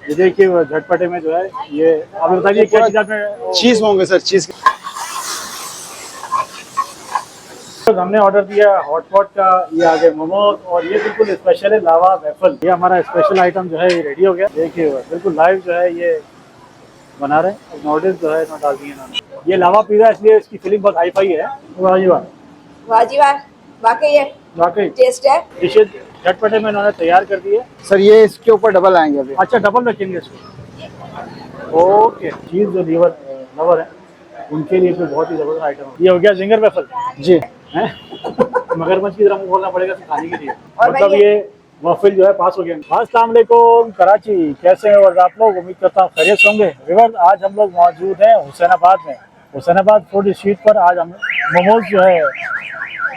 ये देखिए झटपटे में जो है ये आप बताइए क्या चीज़ आपने चीज होंगे सर, चीज। हमने ऑर्डर दिया हॉटपॉट का, ये आ गए मोमोज और ये बिल्कुल स्पेशल है लावा वेफल। ये हमारा स्पेशल आइटम जो है ये रेडी हो गया। देखिए बिल्कुल लाइव जो है ये बना रहे हैं। नूडल्स जो है ना डाल दिए इन्होंने। ये लावा पिज़्ज़ा इसलिए इसकी फीलिंग बहुत हाई फाई है। वाह जी वाह, वाह जी वाह, वाकई है, वाकई टेस्ट है। डिशेज झटपटे में इन्होंने तैयार कर दिए। सर ये इसके ऊपर डबल आएंगे अभी। अच्छा डबल रखेंगे इसको। ओके, चीज़ जो लीवर लवर है उनके लिए तो बहुत ही जबरदस्त आइटम है। ये हो गया जिंगर वेफल जी। हैं मगरमच्छ की तरह मुंह खोलना पड़ेगा खाने के लिए। और मतलब ये वफिल जो है पास हो गया। अस्सलाम वालेकुम कराची, कैसे हैं और आप लोग? उम्मीद करता हूँ खैरियत होंगे। व्यूअर्स आज हम लोग मौजूद हैं हुसैनाबाद में। हुसैनाबाद फूड स्ट्रीट पर आज हम मोमोज जो है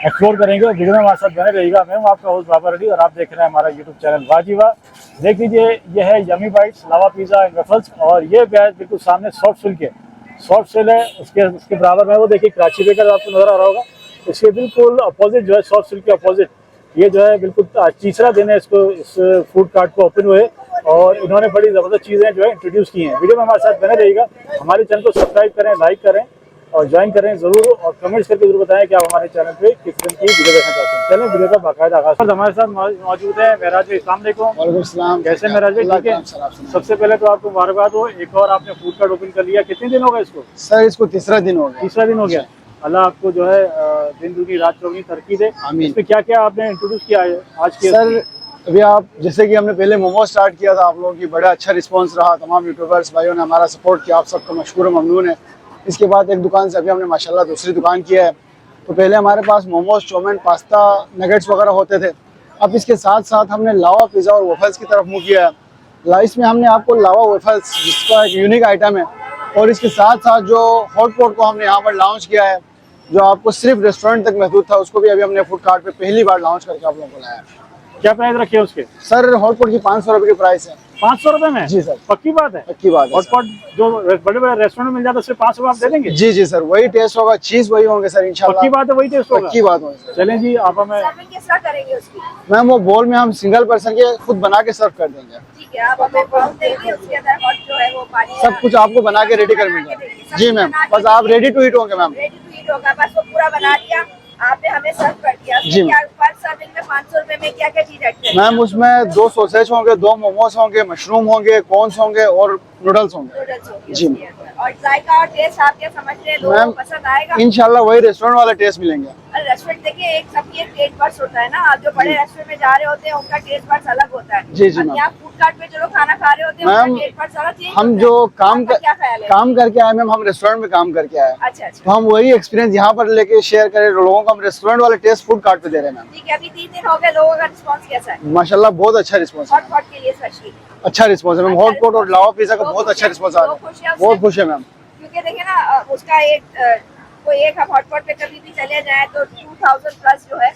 एक्सप्लोर करेंगे। वीडियो में हमारे साथ बने रहिएगा। मैं हूँ आपका होस्ट बाबर अली और आप देख रहे हैं हमारा यूट्यूब चैनल वाजीवा। देख लीजिए ये है yummy bytes lava pizza and waffles और ये बैच बिल्कुल सामने सॉफ्ट सिल्क है। सॉफ्ट सिल्क है उसके बराबर में वो देखिए कराची बेकर आपको नजर आ रहा होगा। इसके बिल्कुल अपोजिट जो है सॉफ्ट सिल्क के अपोजिट ये जो है बिल्कुल तीसरा दिन है इसको इस फूड कार्ट को ओपन हुए और इन्होंने बड़ी ज़बरदस्त चीज़ें जो है इंट्रोड्यूस की हैं। वीडियो में हमारे साथ बने रहिएगा। हमारे चैनल को सब्सक्राइब करें, लाइक करें और ज्वाइन करें ज़रूर और कमेंट्स करके जरूर बताएं कि आप हमारे चैनल पे किस फिल्म की वीडियो देखना चाहते हैं। चलें वीडियो का बाकायदा आगाज़। हमारे साथ मौजूद है महराज भाई। अस्सलाम वालेकुम। वालेकुम सलाम। कैसे महराज भाई? ठीक है। सबसे पहले तो आपको मुबारकबाद हो, एक और आपने फूड कार्ट ओपन कर लिया। कितने दिन हो गए इसको? सर इसको तीसरा दिन हो गया। तीसरा दिन हो गया। अल्लाह आपको जो है दिन दुनी रात चौगनी तरक्की दे। आमीन। इसमें क्या क्या आपने इंट्रोड्यूस किया है आज के? सर अभी आप जैसे कि हमने पहले मोमो स्टार्ट किया था, आप लोगों की बड़ा अच्छा रिस्पांस रहा। तमाम यूट्यूबर्स भाइयों ने हमारा सपोर्ट किया, आप सबका मशकूर ममनून है। इसके बाद एक दुकान से अभी हमने माशाल्लाह दूसरी दुकान किया है। तो पहले हमारे पास मोमोज, चौमिन, पास्ता, नगेट्स वगैरह होते थे। अब इसके साथ साथ हमने लावा पिज़्ज़ा और वफल्स की तरफ मुँह किया है। इसमें हमने आपको लावा वफल्स जिसका एक यूनिक आइटम है और इसके साथ साथ जो हॉट पॉट को हमने यहाँ पर लॉन्च किया है जो आपको सिर्फ रेस्टोरेंट तक महदूद था, उसको भी अभी हमने फूड कार्ट पे पहली बार लॉन्च करके आप लोगों को लाया है। क्या प्राइस रखे उसके? सर हॉट पॉट की 500 रुपये की प्राइस है। 500 रुपए में? जी सर। पक्की बात है? पक्की बात है। हॉट पॉट जो बड़े बड़े रेस्टोरेंट में मिल जाता है सिर्फ 500 आप दे देंगे? जी जी सर, वही टेस्ट होगा, चीज वही होंगे सर इंशाल्लाह। पक्की बात है, वही टेस्ट होगा? पक्की बात होगी सर। चलें जी, आप हमें सर्विंग किस तरह करेंगे उसकी? मैम वो बोल में हम सिंगल पर्सन के खुद बना के सर्व कर देंगे। ठीक है, आप हमें बाउल देंगे, उसके अंदर हॉट जो है वो पानी सब कुछ आपको बना के रेडी कर मिलेगा। जी मैम, बस आप रेडी टू ईट होंगे मैम। रेडी टू ईट होगा, बस वो पूरा बना दिया आपने हमें सर्व कर दिया। जी पर सर्विंग में 500 रुपए में क्या क्या चीज ऐड करेंगे? मैम उसमें 2 सॉसेज होंगे, 2 मोमोज होंगे, मशरूम होंगे, कॉर्न्स होंगे और नूडल्स होंगे। नूडल्स होंगे जी। उसके अंदर। और जायका और टेस्ट आप क्या समझ रहे हैं, लोगों मैम को पसंद आएगा? इंशाल्लाह वही रेस्टोरेंट वाला टेस्ट मिलेंगे। और रेस्टोरेंट देखिए एक सबकी एक टेस्ट बड्स होता है ना। आप जो बड़े रेस्टोरेंट में जा रहे होते हैं उनका टेस्ट बड्स अलग होता है। जी जी मैम। यहाँ फूड कार्ट में जो लोग खाना खा रहे होते हैं मैम, उनका टेस्ट बड्स अलग चेंज हम होता है। जो काम आपका क्या ख्याल है? काम करके आए मैम, हम रेस्टोरेंट में काम करके आए। अच्छा तो हम वही एक्सपीरियंस यहाँ पर लेके शेयर करें लोगों को। हम रेस्टोरेंट वाला टेस्ट फूड कार्ट पे दे रहे हैं मैम। ठीक है, अभी 3 दिन हो गए, लोगों का रिस्पांस कैसा है? माशाल्लाह बहुत अच्छा रिस्पांस है। हॉट पॉट के लिए स्पेशली अच्छा रिस्पांस है मैम। हॉट पॉट और लावा पिज़्ज़ा का बहुत अच्छा रिस्पांस आ रहा है। बहुत खुश है मैम। क्योंकि देखिए ना उसका एक कोई एक हम हॉट पॉट पे कभी भी चले जाए तो 2000 प्लस जो है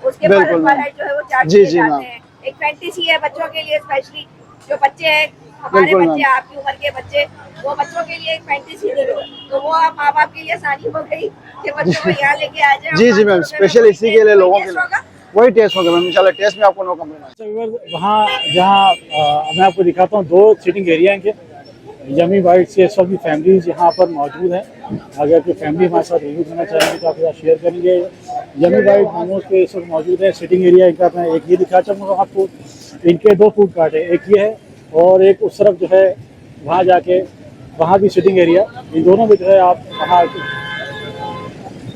उसके पर जो है वो चार्ज किए जाते हैं। एक फैंटेसी है बच्चों के लिए, स्पेशली जो बच्चे हैं हमारे बच्चे, आपकी उम्र के बच्चे, वो बच्चों के लिए एक फैंटेसी है। तो वो आप माँ बाप के लिए आसानी हो गई कि बच्चों को यहाँ लेके आ जाए। जी जी मैम, स्पेशल इसी के लिए लोगों के लिए वही टेस्ट होगा मैम इंशाल्लाह। टेस्ट में आपको नो कम्प्लेंट। वहाँ जहाँ मैं आपको दिखाता हूँ 2 सीटिंग एरिया के यमी बाइट्स के सभी फैमिलीज यहाँ पर मौजूद हैं। अगर कोई फैमिली हमारे साथ रिव्यू करना चाहेंगे तो आपके साथ शेयर करेंगे। यमी बाइट मोमोज के इस वक्त मौजूद है। सिटिंग एरिया इनका मैं एक ये दिखा चाहूँगा आपको। इनके 2 फूड कार्ट है, एक ये है और एक उस तरफ जो है वहाँ जाके वहाँ भी सिटिंग एरिया। इन दोनों में जो है आप वहाँ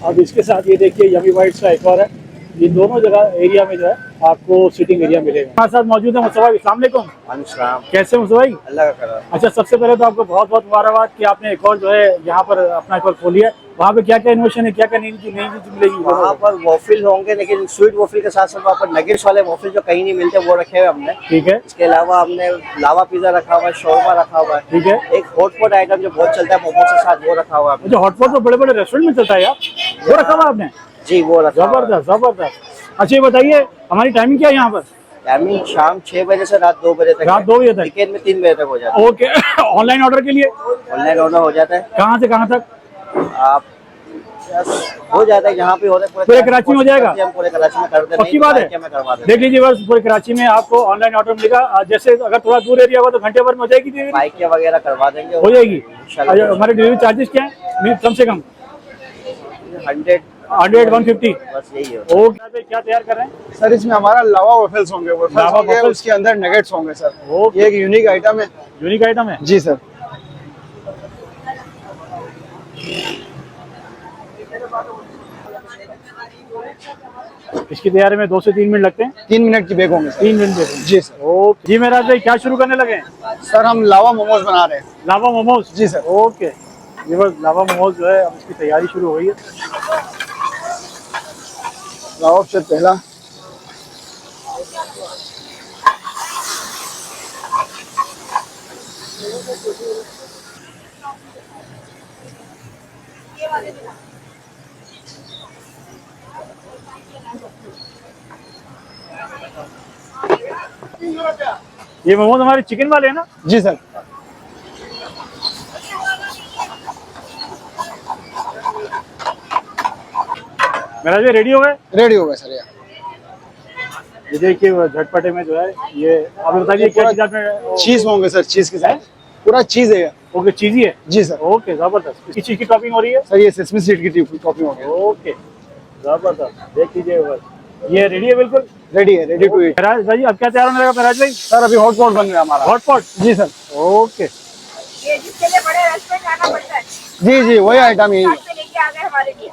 अब इसके साथ ये देखिए यमी बाइट्स का एक और है। इन दोनों जगह एरिया में जो है आपको सिटिंग एरिया मिलेगा। हमारे साथ मौजूद है मुस्तफा भाई। अस्सलाम वालेकुम। कैसे मुस्तफा भाई? अल्लाह का करम। अच्छा, सबसे पहले तो आपको बहुत बहुत मुबारकबाद कि आपने एक और जो है यहाँ पर अपना एक और खोलिया। वहाँ पे क्या क्या इनोवेशन है, क्या क्या नई चीज मिलेगी? वहाँ पर वॉफिल होंगे, लेकिन स्वीट वॉफिल के साथ साथ वहाँ पर नगेट्स वाले वॉफिल जो कहीं नहीं मिलते वो रखे हुए हमने। ठीक है। इसके अलावा हमने लावा पिज़्ज़ा रखा हुआ है, शोरमा रखा हुआ है। ठीक है। एक हॉटपॉट आइटम जो बहुत चलता है मोमोज के साथ, वो रखा हुआ है। जो हॉटपॉट तो बड़े बड़े रेस्टोरेंट में चलता है यार, वो रखा हुआ आपने? जी वो रखा हुआ है। जबरदस्त जबरदस्त। अच्छा ये बताइए हमारी टाइमिंग क्या है यहाँ पर? टाइमिंग शाम 6 बजे से रात 2 बजे तक। रात 2 बजे तक? वीकेंड में 3 बजे तक हो जाता है। ओके। ऑनलाइन ऑर्डर के लिए ऑनलाइन ऑर्डर हो जाता है। कहाँ से कहाँ तक? आप हो जाता है जहाँ पे होता है पूरे कराची में हो जाएगा? हम पूरे कराची में करते पक्की बात है? मैं करवा देता देख लीजिए बस, पूरे कराची में आपको ऑनलाइन ऑर्डर मिलेगा। जैसे अगर थोड़ा दूर एरिया होगा तो घंटे भर में हो जाएगी डिलीवरी? बाइक के वगैरह करवा देंगे, हो जाएगी। इंशाल्लाह। अच्छा, हमारे डिलीवरी चार्जेस क्या है कम से कम? 100 150। बस यही है। ओके, क्या तैयार कर रहे हैं? सर इसमें हमारा लावा वफल्स होंगे, लावा waffles? उसके अंदर नगेट्स होंगे सर। ओके। ये एक यूनिक आइटम है। यूनिक आइटम है जी सर। इसकी तैयारी में 2 से 3 मिनट लगते हैं। 3 मिनट की बेक होंगे सर। 3 मिनट देखें। जी सर। ओके जी मेराज भाई, क्या शुरू करने लगे हैं? सर हम लावा मोमोज बना रहे हैं। लावा मोमोज? जी सर। ओके, ये बस लावा मोमोज जो है अब इसकी तैयारी शुरू हो गई है। लावा ऑप्शन पहला। ये मोमोज हमारे चिकन वाले हैं ना? जी सर। मेराज भाई रेडी हो गए? रेडी हो गया सर। ये देखिए वो झटपटे में जो है ये, आप बताइए क्या चीज आपने? चीज होंगे सर, चीज के साथ पूरा चीज है। ओके, चीजी है? जी सर। ओके, जबरदस्त। किस चीज की टॉपिंग हो रही है? सर ये सेसमी सीड की टॉपिंग हो गया। ओके, जबरदस्त। देख लीजिए बस, ये रेडी है बिल्कुल? रेडी है, रेडी टू ईट। मेराज भाई अब क्या तैयार होने लगा मेराज भाई? सर अभी हॉट पॉट बन रहा है हमारा। Hot pot? जी सर। ओके। ये जिसके लिए बड़े रेस्टोरेंट जाना पड़ता है, जी जी वही आइटम यही है। साथ में लेके आ गए हमारे लिए।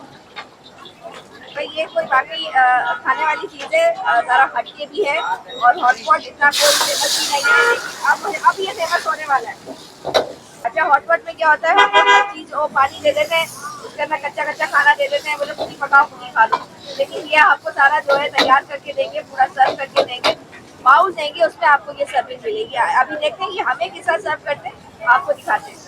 भाई ये कोई बाकी खाने वाली चीज है, जरा हटके भी है और हॉटपॉट इतना कोई फेमस भी नहीं है, लेकिन अब ये फेमस होने वाला है। अच्छा, हॉटपॉट में क्या होता है, हम हर चीज वो पानी दे देते हैं, उसके अंदर कच्चा कच्चा खाना दे देते हैं, बोले खुद ही पकाओ खुद ही खा लो। लेकिन ये आपको सारा जो है तैयार करके देंगे, पूरा सर्व करके देंगे, बाउल देंगे, उसमें आपको ये सर्विस मिलेगी। अभी देखते हैं कि हमें किस तरह सर्व करते हैं, आपको दिखाते हैं।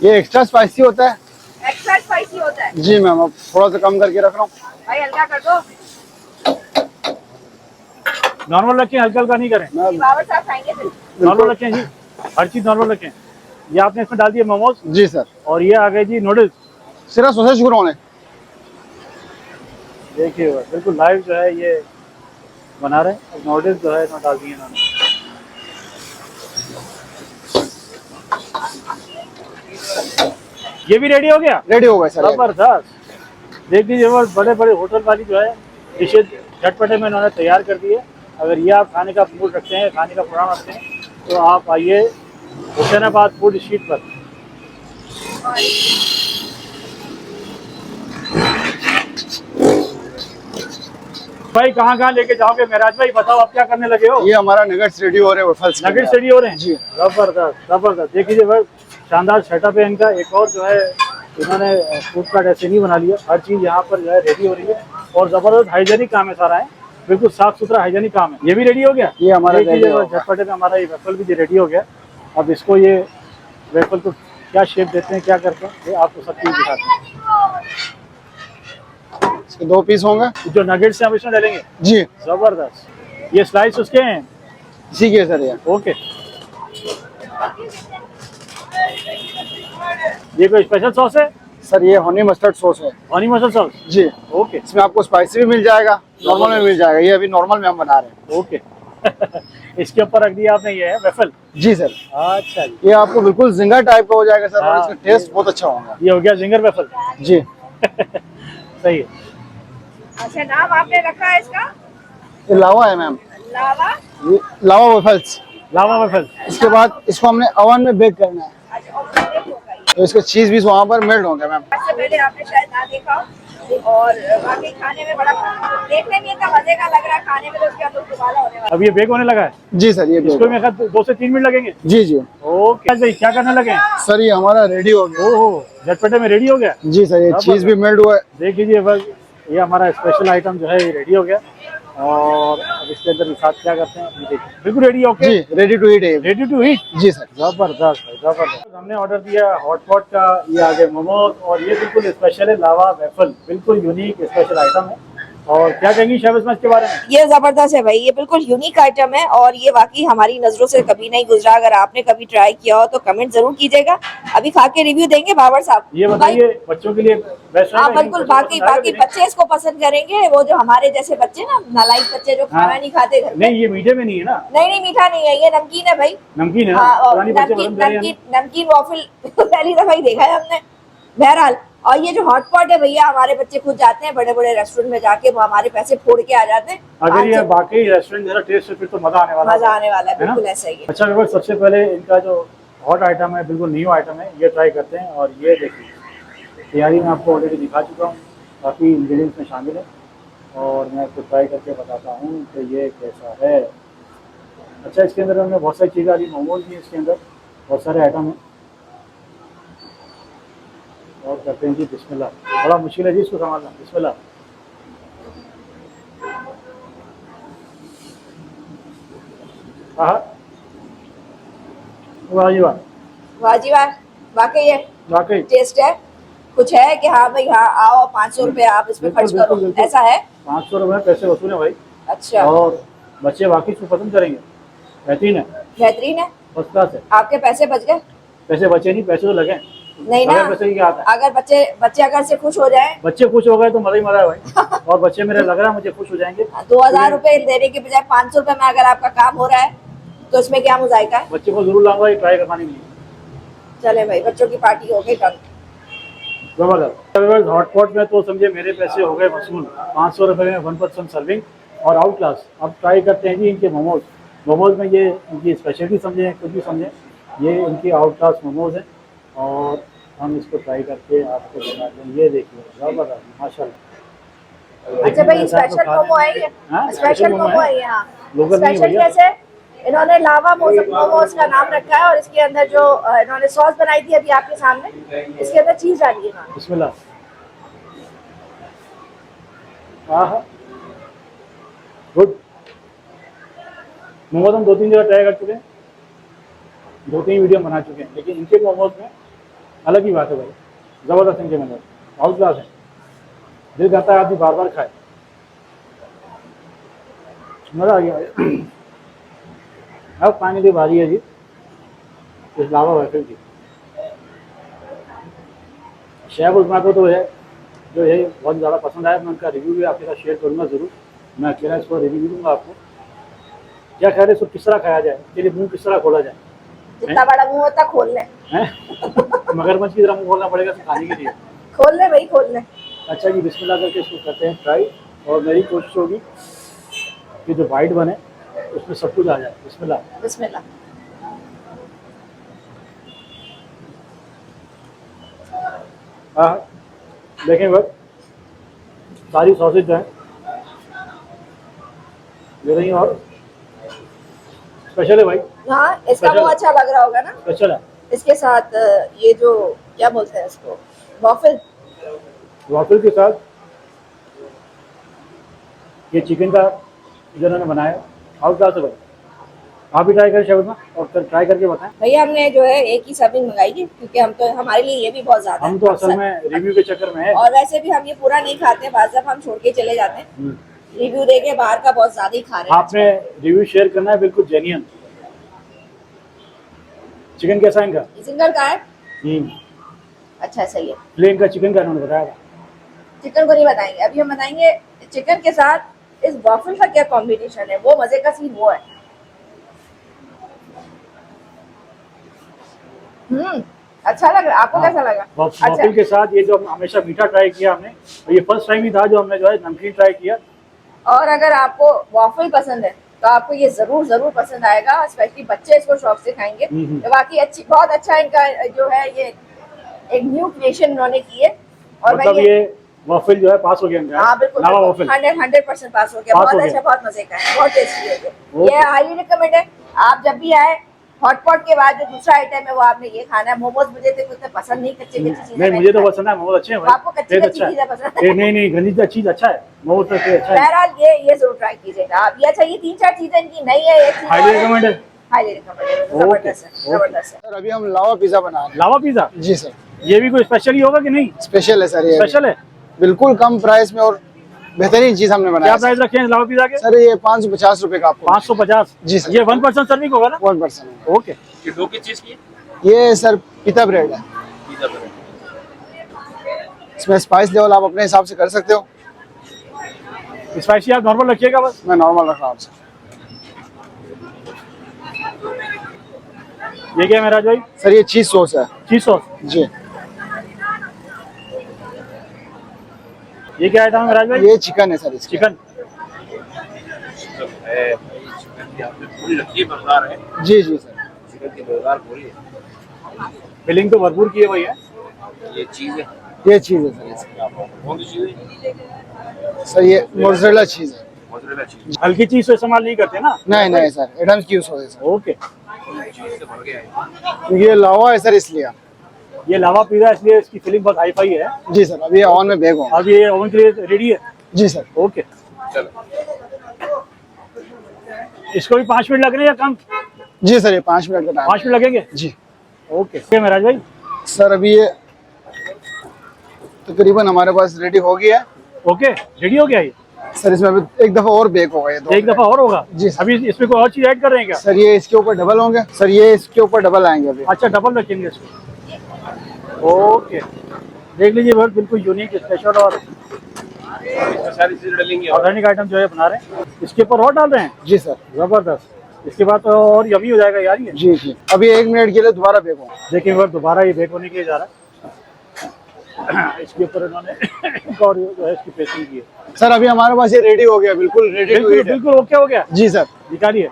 ये एक्स्ट्रा स्पाइसी होता है। एक्स्ट्रा स्पाइसी होता है? जी मैम, अब थोड़ा सा कम करके रख रहा हूँ। भाई हल्का कर दो। नॉर्मल रखें, हल्का हल्का नहीं करें। बाबर साहब खाएंगे फिर। नॉर्मल रखें जी, हर चीज नॉर्मल रखें। ये आपने इसमें डाल दिए मोमोज? जी सर। और ये आ गए जी नूडल्स। सिर्फ सोसेज शुरू होने। देखिए बिल्कुल लाइव जो है ये बना रहे हैं। नूडल्स जो है इसमें डाल दिए इन्होंने। ये भी रेडी हो गया? रेडी हो गया सर। जबरदस्त। देख लीजिए वो बड़े बड़े होटल वाली जो है डिशेज झटपटे में इन्होंने तैयार कर दी है। अगर ये आप खाने का मूड रखते हैं, खाने का प्रोग्राम रखते हैं, तो आप आइए हुसैनाबाद फूड स्ट्रीट पर। भाई कहाँ कहाँ लेके जाओगे मेराज भाई, बताओ आप क्या करने लगे हो? ये हमारा नगेट्स रेडी हो रहे हैं, वफल्स नगेट्स रेडी हो रहे हैं जी। जबरदस्त जबरदस्त। देख लीजिए भाई, शानदार सेटअप है इनका। एक और जो है इन्होंने फूड कार्ट ऐसे नहीं बना लिया, हर चीज़ यहाँ पर जो है रेडी हो रही है और जबरदस्त हाइजेनिक काम है सारा है, बिल्कुल साफ सुथरा हाइजेनिक काम है। ये भी रेडी हो गया? ये हमारा झटपटे में हमारा ये वेफल भी रेडी हो गया। अब इसको ये वेफल को क्या शेप देते हैं, क्या करते हैं, ये आपको सब चीज़ दिखाते हैं। इसके 2 पीस होंगे जो नगेट्स हैं अब इसमें डालेंगे। जी। जबरदस्त। ये स्लाइस उसके हैं? इसी के सर ये। ओके। ये कोई स्पेशल सॉस है? सर ये हनी मस्टर्ड सॉस है। हनी मसाला सॉस? जी। ओके इसमें आपको स्पाइसी भी मिल जाएगा, नॉर्मल में मिल जाएगा। ये अभी नॉर्मल में हम बना रहे हैं। ओके। इसके ऊपर रख दिया आपने, ये है वेफल? जी सर। अच्छा जी। ये आपको बिल्कुल जिंगर टाइप का हो जाएगा सर, और हाँ, इसका टेस्ट बहुत अच्छा होगा। ये हो गया जिंगर वेफल। जी। सही है। अच्छा, नाम आपने रखा है इसका? ये लावा है मैम, लावा? ये लावा वेफल्स। लावा वेफल। इसके बाद इसको हमने ओवन में बेक करना है, अच्छा, और प्लेट होगा ये। तो इसका चीज भी वहाँ पर मेल्ट होगा मैम। इससे पहले आपने शायद ना देखा हो, और वाकई खाने में बड़ा, देखने में इतना मजे का लग रहा है, खाने में तो उसके अंदर दुबाला होने वाला। अब ये बेक होने लगा है? जी सर। ये इसको मेरे ख्याल 2 से 3 मिनट लगेंगे। जी जी। ओके भाई, क्या करने लगे हैं? सर ये हमारा रेडी हो गया। ओहो, झटपटे में रेडी हो गया। जी सर, ये चीज भी मेल्ट हुआ है। देख लीजिए बस, ये हमारा स्पेशल आइटम जो है ये रेडी हो गया। और अब इसके अंदर साथ क्या करते हैं, ये देखिए बिल्कुल रेडी। ओके, जी, रेडी टू ईट है। Ready to eat. जी सर। जबरदस्त है, जबरदस्त। हमने ऑर्डर दिया हॉट पॉट का, ये आगे मोमोज, और ये बिल्कुल स्पेशल है लावा वेफल, बिल्कुल यूनिक स्पेशल आइटम है। और क्या कहेंगी शहबाज इसके बारे में? ये जबरदस्त है भाई, ये बिल्कुल यूनिक आइटम है और ये वाकई हमारी नजरों से कभी नहीं गुजरा। अगर आपने कभी ट्राई किया हो तो कमेंट जरूर कीजिएगा। अभी खा के रिव्यू देंगे बाबर साहब। ये बताइए बच्चों के लिए बेस्ट हाँ बिल्कुल, बाकी बाकी बच्चे इसको पसंद करेंगे। वो जो हमारे जैसे बच्चे ना, नालायक बच्चे जो खाना नहीं खाते घर में। नहीं ये मीठे में नहीं है ना? नहीं मीठा नहीं है, ये नमकीन है भाई। नमकीन है। हाँ, और पुरानी बच्चे पसंद करें यानी। नमकीन वॉफिल पहली दफा ही देखा है हमने। बहरहाल, और ये जो हॉटपॉट है भैया, हमारे बच्चे खुद जाते हैं बड़े बड़े रेस्टोरेंट में, जाके वो हमारे पैसे फोड़ के आ जाते हैं। अगर ये वाकई रेस्टोरेंट जैसा टेस्ट है फिर तो मजा आने वाला है। मजा आने वाला है, बिल्कुल ऐसा ही है। अच्छा व्यूअर्स, सबसे पहले इनका जो हॉट आइटम है, बिल्कुल न्यू आइटम है, ये ट्राई करते हैं। और ये देखिए तैयारी में आपको ऑलरेडी दिखा चुका हूँ, काफ़ी इंग्रेडिएंट्स में शामिल है और मैं आपको ट्राई करके बताता हूँ कि ये कैसा है। अच्छा, इसके अंदर हमने बहुत सारी चीज़ें डाली, मोमोज भी इसके अंदर बहुत सारे आइटम हैं। और करते हैं जी बिस्मिल्लाह। बड़ा मुश्किल है जी इसको संभालना। बिस्मिल्लाह। हाँ वाह जी वाह, वाह जी वाह, वाकई है, वाकई टेस्ट है। कुछ है कि हाँ भाई हाँ आओ 500 रुपए आप इसमें खर्च करो, ऐसा है। 500 रुपये पैसे वसूल है भाई। अच्छा, और बच्चे वाकई इसको पसंद करेंगे। बेहतरीन है, बेहतरीन है। फर्स्ट क्लास है। आपके पैसे बच गए? पैसे बचे नहीं, पैसे तो लगे नहीं ना, पैसे की क्या आता है। अगर बच्चे अगर से खुश हो जाए, बच्चे खुश हो गए तो मजा ही मजा है भाई। और बच्चे मेरे लग रहा है मुझे खुश हो जाएंगे। 2000 रुपए देने के बजाय 500 रुपए में अगर आपका काम हो रहा है तो इसमें क्या मुजाहिका है। बच्चे को जरूर लाऊंगा ये ट्राई करवाने के लिए। चले भाई, बच्चों की पार्टी हो गई डन। जबरदस्त। हॉटपॉट में तो समझे मेरे पैसे हो गए वसूल। 500 रुपये में 1 पर्सन सर्विंग और आउट क्लास। अब ट्राई करते हैं जी इनके मोमोज। मोमोज में ये इनकी स्पेशलिटी समझें कुछ भी समझें, ये इनकी आउट क्लास मोमोज हैं और हम इसको ट्राई करके आपको बताते हैं। ये देखिए जबरदस्त माशाल्लाह। अच्छा भाई, स्पेशल मोमो है ये? हाँ, स्पेशल मोमो है ये। हाँ, लोकल नहीं स्पेशल भैया। कैसे? इन्होंने लावा मोमोज का नाम रखा है और इसके अंदर जो इन्होंने सॉस बनाई थी अभी आपके सामने, इसके अंदर चीज डाली है इन्होंने। बिस्मिल्लाह। हाँ गुड। मोमोज हम 2-3 जगह ट्राई कर चुके हैं, 2-3 वीडियो बना चुके हैं, लेकिन इनके मोमोज में अलग ही बात है भाई। ज़बरदस्त इनके मोमोज, आउट क्लास है। दिल करता है आदमी बार बार खाए, मज़ा आ गया। अब फाइनली बारी है जी इस लावा वेफर की। शेफ उस्मा को तो है जो है बहुत ज़्यादा पसंद आया। मैं उनका रिव्यू भी आपके साथ शेयर करूँगा ज़रूर। मैं अकेला इसको रिव्यू भी दूँगा आपको। क्या ख्याल है इसको किस तरह खाया जाए, इसके लिए मुँह किस तरह खोला जाए? जितना बड़ा मुंह होता खोल ले। मगरमच्छ की तरह मुँह खोलना पड़ेगा खाने के लिए। खोल ले भाई, खोल ले। अच्छा जी, बिस्मिल्लाह करके इसको करते हैं ट्राई। और मेरी कोशिश होगी कि जो वाइट बने उसमें सब कुछ आ जाए। बिस्मिल्लाह। बिस्मिल्लाह। हाँ देखें बस सारी सॉसेज जो है ले रही हैं और स्पेशल है भाई। हाँ, इसका स्पेशल मुंह अच्छा लग रहा होगा ना स्पेशल है। इसके साथ। ये जो क्या बोलते हैं इसको, वॉफल। वाफल के साथ ये चिकन का जो इन्होंने बनाया आउट क्लास है भाई। आप भी ट्राई करें शबीर और ट्राई करके बताएं। भैया हमने जो है एक ही सर्विंग मंगाई थी क्योंकि हम तो हमारे लिए ये भी बहुत ज्यादा हम तो असल में रिव्यू के चक्कर में है और वैसे भी हम ये पूरा नहीं खाते, बाज़ दफ़ा हम छोड़ के चले जाते हैं। रिव्यू देके बाहर का बहुत ज्यादा ही खा रहे हैं। आपने रिव्यू शेयर करना है बिल्कुल जेन्युइन। चिकन कैसा है इनका? सिंगल का है। अच्छा सही है। प्लेन का चिकन का उन्होंने बताया था। चिकन को नहीं बताएंगे अभी, हम बताएंगे चिकन के साथ इस वॉफल का क्या कॉम्बिनेशन है। वो मजे का सीन वो है। अच्छा लग रहा, आपको कैसा लगा? वॉफल के साथ ये जो हमेशा मीठा ट्राई किया हमने, और ये फर्स्ट टाइम ही था जो हमने जो है नमकीन ट्राई किया। और अगर आपको वॉफल पसंद है तो आपको ये जरूर जरूर पसंद आएगा, स्पेशली बच्चे इसको शौक से खाएंगे। तो बाकी अच्छी, बहुत अच्छा इनका जो है ये एक न्यू क्रिएशन उन्होंने की है। और मतलब ये वॉफल जो है पास हो गया। हाँ बिल्कुल, लावा वॉफल 100% पास हो गया। बहुत अच्छा, बहुत मजे का है, बहुत टेस्टी है ये हाईली रिकमेंड है। आप जब भी आए, हॉटपॉट के बाद जो दूसरा आइटम है वो आपने ये खाना है। मोमोज मुझे तो कुछ पसंद नहीं, कच्चे चीजें। नहीं मुझे तो पसंद है, मोमोज अच्छे हैं भाई। आपको कच्ची चीजें पसंद है? नहीं गंदी चीज अच्छा है, मोमोज तो अच्छा है। बहरहाल ये जरूर ट्राई कीजिएगा आप। ये अच्छा, ये 3-4 चीजें इनकी नई है, एक चीज हाईली रिकमेंड है। हाईली रिकमेंड है, जबरदस्त है, जबरदस्त है। सर अभी हम लावा पिज़्ज़ा बना रहे हैं। लावा पिज़्ज़ा? जी सर। ये भी कोई स्पेशल ही होगा कि नहीं? स्पेशल है सर, ये स्पेशल है, बिल्कुल कम प्राइस में और बेहतरीन चीज हमने क्या बनाया प्राइस रखे हैं लावा पिज्जा के? सर। ये 550 रुपए का आपको 550। जी सर। ये 1% सर्विंग होगा ना? 1%। ओके। ये दो की चीज की ये सर पिता ब्रेड है। पिज्जा पर इसमें स्पाइस लेवल आप अपने हिसाब से कर सकते हो। स्पाइसी आप नॉर्मल रखिएगा बस। मैं नॉर्मल रख रहा हूँ सर। ये क्या है मेराज भाई? सर ये चीज सॉस है। चीज सॉस। जी। ये क्या आइटम है मेराज भाई? ये चिकन है सर। इसका चिकन। है भाई, चिकन की आपने पूरी रखी है, मजेदार है। जी जी सर। चिकन की मजेदार पूरी है। फिलिंग तो भरपूर की है भाई है। ये चीज है, ये चीज है सर। इसका कौन सी चीज है? सर ये मोज़रेला चीज है। मोज़रेला चीज। हल्की चीज तो इस्तेमाल नहीं करते ना? नहीं नहीं सर, एडम्स की यूज होती है सर। ओके। चीज से भर गया है। क्योंकि ये लावा है सर इसलिए। ये लावा पिज्जा इसलिए इसकी फिलिंग बहुत हाई फाई है। जी सर। अभी ओवन में बेक होगा। अब ये ओवन के लिए रेडी है। जी सर। ओके। चलो इसको भी 5 मिनट लग रहे हैं या कम? जी सर, ये 5 मिनट का टाइम। 5 मिनट लगेंगे? जी ओके। क्या मेराज भाई? सर अभी ये तकरीबन हमारे पास रेडी हो गया है ओके, रेडी हो गया ये? सर। इसमें अभी एक दफा और बेक होगा ये। एक दफा और होगा? जी सर। अभी इसमें कोई और चीज ऐड कर रहे हैं क्या? सर ये इसके ऊपर डबल होंगे सर। ये इसके ऊपर डबल आएंगे अभी। अच्छा, डबल रखेंगे इसको। ओके, देख लीजिए बहुत बिल्कुल यूनिक, स्पेशल और इसमें सारी चीजें डलेंगी और ऑर्गेनिक आइटम जो है बना रहे हैं। इसके ऊपर और डाल रहे हैं? जी सर। जबरदस्त। इसके बाद तो और यमी हो जाएगा यार ये। जी जी। अभी 1 मिनट के लिए दोबारा बेक होगा। देखिए बार दोबारा ये बेक होने के लिए जा रहा है। इसके ऊपर इन्होंने एक और जो है इसकी पेस्टिंग की है। सर अभी हमारे पास ये रेडी हो गया, बिल्कुल रेडी टू बिल्कुल ईट है। बिल्कुल ओके हो गया। जी सर। निकालिए।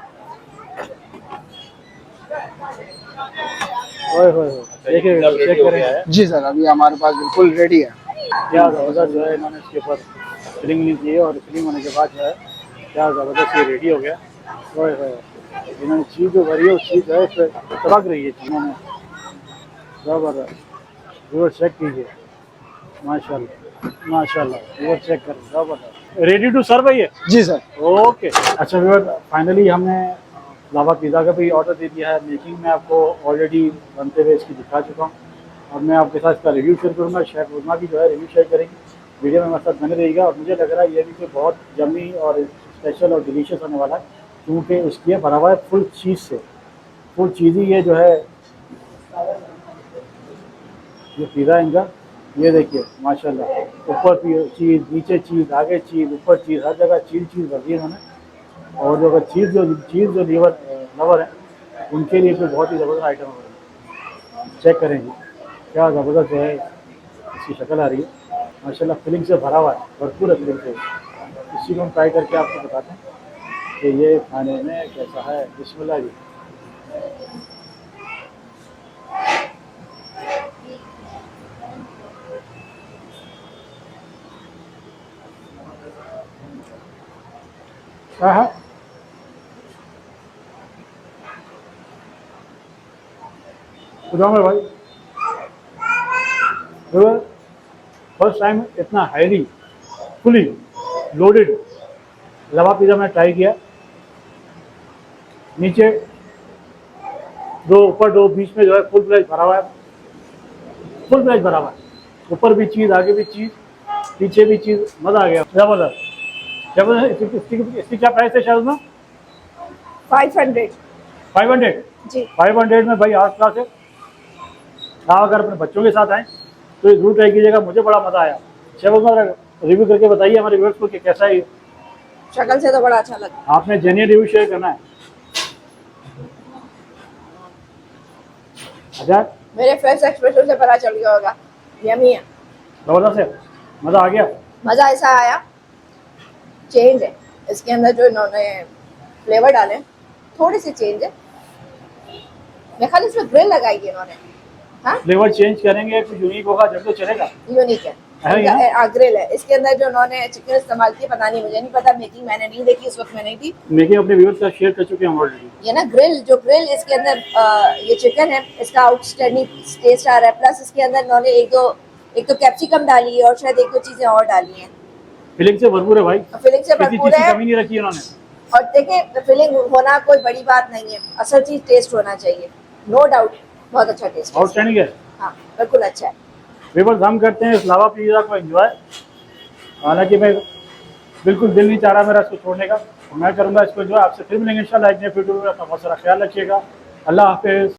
ओए होए होए, देखिए चेक करें। जी सर, अभी हमारे पास बिल्कुल रेडी है। क्या ज़बरदस्त जो है इन्होंने इसके ऊपर फिलिंग नहीं की है और फिलिंग होने के बाद जो है क्या ज़बरदस्त ये रेडी हो गया। ओए होए, इन्होंने चीज़ जो भरी है उस चीज़ है इस पर तबक रही है चीज़ों में। ज़बरदस्त। व्यूअर चेक कीजिए, माशाल्लाह माशाल्लाह। व्यूअर चेक करें, ज़बरदस्त। रेडी टू सर्व है ये? जी सर। ओके। अच्छा व्यूअर, फाइनली हमने लावा पिज़्ज़ा का भी ऑर्डर दे दिया है। मेकिंग में आपको ऑलरेडी बनते हुए इसकी दिखा चुका हूँ और मैं आपके साथ इसका रिव्यू शेयर करूँगा। शेफ उज़मा की जो है रिव्यू शेयर करेंगी। वीडियो में हमारे साथ बने रहिएगा और मुझे लग रहा है ये भी कोई बहुत यम्मी और स्पेशल और डिलीशियस होने वाला है क्योंकि इसकी भरा हुआ है फुल चीज़ से। फुल चीज़ी ये जो है ये पिज़्ज़ा इनका, ये देखिए माशाल्लाह। ऊपर चीज़, नीचे चीज़, आगे चीज़, ऊपर चीज़, हर जगह चीज़ भर दी है उन्होंने। और जो अगर चीज़ जो लवर है उनके लिए तो बहुत ही ज़बरदस्त आइटम है। चेक करेंगे क्या ज़बरदस्त जो है इसकी शक्ल आ रही है माशाल्लाह। फिलिंग से भरा हुआ है, भरपूर है फिलिंग से। इसी को हम ट्राई करके आपको बताते हैं कि ये खाने में कैसा है। बिस्मिल्लाह जी। हाँ भाई, फर्स्ट टाइम इतना हैवी फुली लोडेड लावा पिज़्ज़ा मैंने ट्राई किया। नीचे दो, ऊपर दो, बीच में जो है फुल फ्लेज भरा हुआ है। फुल फ्लेज भरा हुआ है, ऊपर भी चीज़, आगे भी चीज़, पीछे भी चीज़। मज़ा आ गया, जबरदस्त जबरदस्त। इसकी क्या प्राइस है शायद? 500 500 जी। 500 में भाई आर्ट क्लास है। आप अगर अपने बच्चों के साथ आएँ तो ये जरूर ट्राई कीजिएगा। मुझे बड़ा मज़ा आया। शेफ उज़मा रिव्यू करके बताइए हमारे व्यूअर्स को कि कैसा है। शक्ल से तो बड़ा अच्छा लगा। आपने जेन्युइन रिव्यू शेयर करना है। अच्छा, मेरे फेस एक्सप्रेशन से पता चल गया होगा यमी है, जबरदस्त है, मज़ा आ गया। मज़ा ऐसा आया, चेंज है इसके अंदर जो इन्होंने फ्लेवर डाले थोड़ी सी चेंज है। मैं खाली इसमें ग्रिल लगाई है इन्होंने। हाँ, फ्लेवर चेंज करेंगे कुछ यूनिक होगा जब तो चलेगा। यूनिक है, ग्रिल है। इसके अंदर जो उन्होंने चिकन इस्तेमाल किया पता नहीं, मुझे नहीं पता, मेकिंग मैंने नहीं देखी, उस वक्त मैं नहीं थी। मेकिंग अपने व्यूअर्स का शेयर कर चुके हैं ऑलरेडी। ये ना ग्रिल इसके अंदर ये चिकन है, इसका आउटस्टैंडिंग टेस्ट आ रहा है। प्लस इसके अंदर इन्होंने एक तो कैप्सिकम डाली है और शायद 1-2 चीजें और डाली हैं। फिलिंग से भरपूर है भाई, फिलिंग से किसी भरपूर चीज़ की है। कमी नहीं रखी इन्होंने। और देखिए फिलिंग होना कोई बड़ी बात नहीं है, असल चीज टेस्ट होना चाहिए। नो डाउट बहुत अच्छा टेस्ट है। आउटस्टैंडिंग है। हाँ बिल्कुल अच्छा है। व्यूअर्स हम करते हैं इस लावा पिज़्ज़ा को एंजॉय। हालांकि मैं बिल्कुल दिल नहीं चाह रहा मेरा इसको छोड़ने का। मैं करूँगा इसको जो है, आपसे फिर मिलेंगे इंशाल्लाह एक नए वीडियो में। अपना बहुत सारा ख्याल रखिएगा। अल्लाह हाफिज़।